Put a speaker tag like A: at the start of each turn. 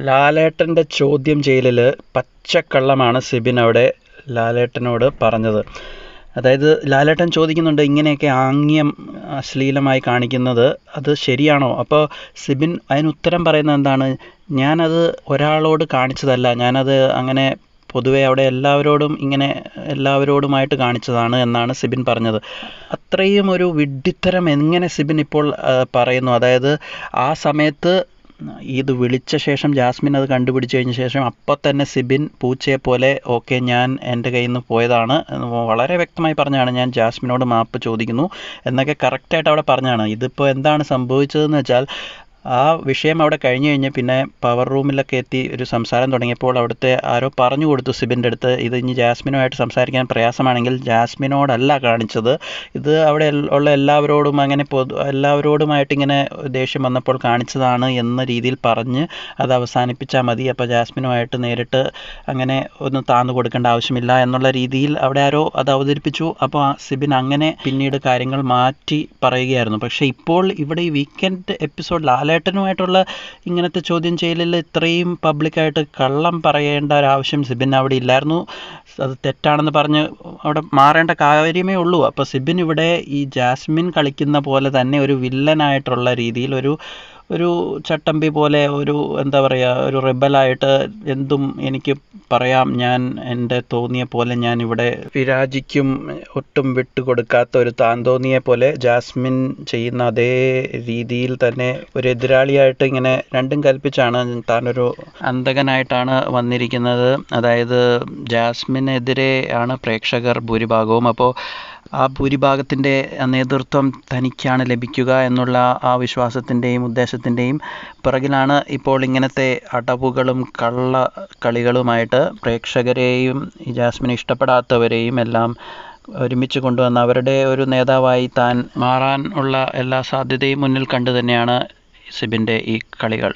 A: ലാലേട്ടൻ്റെ ചോദ്യം ചെയ്യലിൽ പച്ചക്കള്ളമാണ് സിബിൻ അവിടെ ലാലേട്ടനോട് പറഞ്ഞത്. അതായത് ലാലേട്ടൻ ചോദിക്കുന്നുണ്ട്, ഇങ്ങനെയൊക്കെ ആംഗ്യം അശ്ലീലമായി കാണിക്കുന്നത് അത് ശരിയാണോ? അപ്പോൾ സിബിൻ അതിനുത്തരം പറയുന്നത് എന്താണ്, ഞാനത് ഒരാളോട് കാണിച്ചതല്ല, ഞാനത് അങ്ങനെ പൊതുവെ അവിടെ എല്ലാവരോടുമായിട്ട് കാണിച്ചതാണ് എന്നാണ് സിബിൻ പറഞ്ഞത്. അത്രയും ഒരു വിഡ്ഢിത്തരം എങ്ങനെ സിബിൻ ഇപ്പോൾ പറയുന്നു? അതായത് ആ സമയത്ത് ഇത് വിളിച്ച ശേഷം ജാസ്മിൻ അത് കണ്ടുപിടിച്ച് കഴിഞ്ഞ ശേഷം അപ്പം തന്നെ സിബിൻ പൂച്ചയെ പോലെ ഓക്കെ ഞാൻ എൻ്റെ കയ്യിൽ നിന്ന് പോയതാണ് വളരെ വ്യക്തമായി പറഞ്ഞാണ്, ഞാൻ ജാസ്മിനോട് മാപ്പ് ചോദിക്കുന്നു എന്നൊക്കെ കറക്റ്റായിട്ട് അവിടെ പറഞ്ഞാണ്. ഇതിപ്പോൾ എന്താണ് സംഭവിച്ചതെന്ന് വെച്ചാൽ ആ വിഷയം അവിടെ കഴിഞ്ഞ് കഴിഞ്ഞ് പിന്നെ പവർ റൂമിലൊക്കെ എത്തി ഒരു സംസാരം തുടങ്ങിയപ്പോൾ അവിടുത്തെ ആരോ പറഞ്ഞു കൊടുത്തു സിബിൻ്റെ അടുത്ത്, ഇത് ഇനി ജാസ്മിനുമായിട്ട് സംസാരിക്കാൻ പ്രയാസമാണെങ്കിൽ ജാസ്മിനോടല്ല കാണിച്ചത്, ഇത് അവിടെ ഉള്ള എല്ലാവരോടും അങ്ങനെ എല്ലാവരോടുമായിട്ട് ഇങ്ങനെ ദേഷ്യം വന്നപ്പോൾ കാണിച്ചതാണ് എന്ന രീതിയിൽ പറഞ്ഞ് അത് അവസാനിപ്പിച്ചാൽ മതി, അപ്പോൾ ജാസ്മിനുമായിട്ട് നേരിട്ട് അങ്ങനെ ഒന്നും താന്നു കൊടുക്കേണ്ട ആവശ്യമില്ല എന്നുള്ള രീതിയിൽ അവിടെ ആരോ അത് അവതരിപ്പിച്ചു. അപ്പോൾ സിബിൻ അങ്ങനെ പിന്നീട് കാര്യങ്ങൾ മാറ്റി പറയുകയായിരുന്നു. പക്ഷേ ഇപ്പോൾ ഇവിടെ ഈ വീക്കെൻഡ് എപ്പിസോഡ് ലാലേട്ടനുമായിട്ടുള്ള ഇങ്ങനത്തെ ചോദ്യം ചെയ്യലിൽ ഇത്രയും പബ്ലിക്കായിട്ട് കള്ളം പറയേണ്ട ഒരാവശ്യം സിബിൻ അവിടെ ഇല്ലായിരുന്നു. അത് തെറ്റാണെന്ന് പറഞ്ഞ് അവിടെ മാറേണ്ട കാര്യമേ ഉള്ളൂ. അപ്പോൾ സിബിൻ ഇവിടെ ഈ ജാസ്മിൻ കളിക്കുന്ന പോലെ തന്നെ ഒരു വില്ലനായിട്ടുള്ള രീതിയിൽ ഒരു ചട്ടമ്പി പോലെ എന്താ പറയുക, ഒരു റിബലായിട്ട് എന്തും എനിക്ക് പറയാം, ഞാൻ എൻ്റെ തോന്നിയ പോലെ ഞാൻ ഇവിടെ വിരാജിക്കും, ഒട്ടും വിട്ടുകൊടുക്കാത്ത ഒരു താൻ തോന്നിയ പോലെ ജാസ്മിൻ ചെയ്യുന്ന അതേ രീതിയിൽ തന്നെ ഒരു എതിരാളിയായിട്ട് ഇങ്ങനെ രണ്ടും കൽപ്പിച്ചാണ് താനൊരു അന്തകനായിട്ടാണ് വന്നിരിക്കുന്നത്. അതായത് ജാസ്മിനെതിരെ ആണ് പ്രേക്ഷകർ ഭൂരിഭാഗവും. അപ്പോൾ ആ ഭൂരിഭാഗത്തിൻ്റെ നേതൃത്വം തനിക്കാണ് ലഭിക്കുക എന്നുള്ള ആ വിശ്വാസത്തിൻ്റെയും ഉദ്ദേശത്തിൻ്റെയും പിറകിലാണ് ഇപ്പോൾ ഇങ്ങനത്തെ അടവുകളും കളികളുമായിട്ട് പ്രേക്ഷകരെയും ഈ ജാസ്മിനെ ഇഷ്ടപ്പെടാത്തവരെയും എല്ലാം ഒരുമിച്ച് കൊണ്ടുവന്ന് അവരുടെ ഒരു നേതാവായി താൻ മാറാൻ ഉള്ള എല്ലാ സാധ്യതയും മുന്നിൽ കണ്ടു തന്നെയാണ് സിബിൻ്റെ ഈ കളികൾ.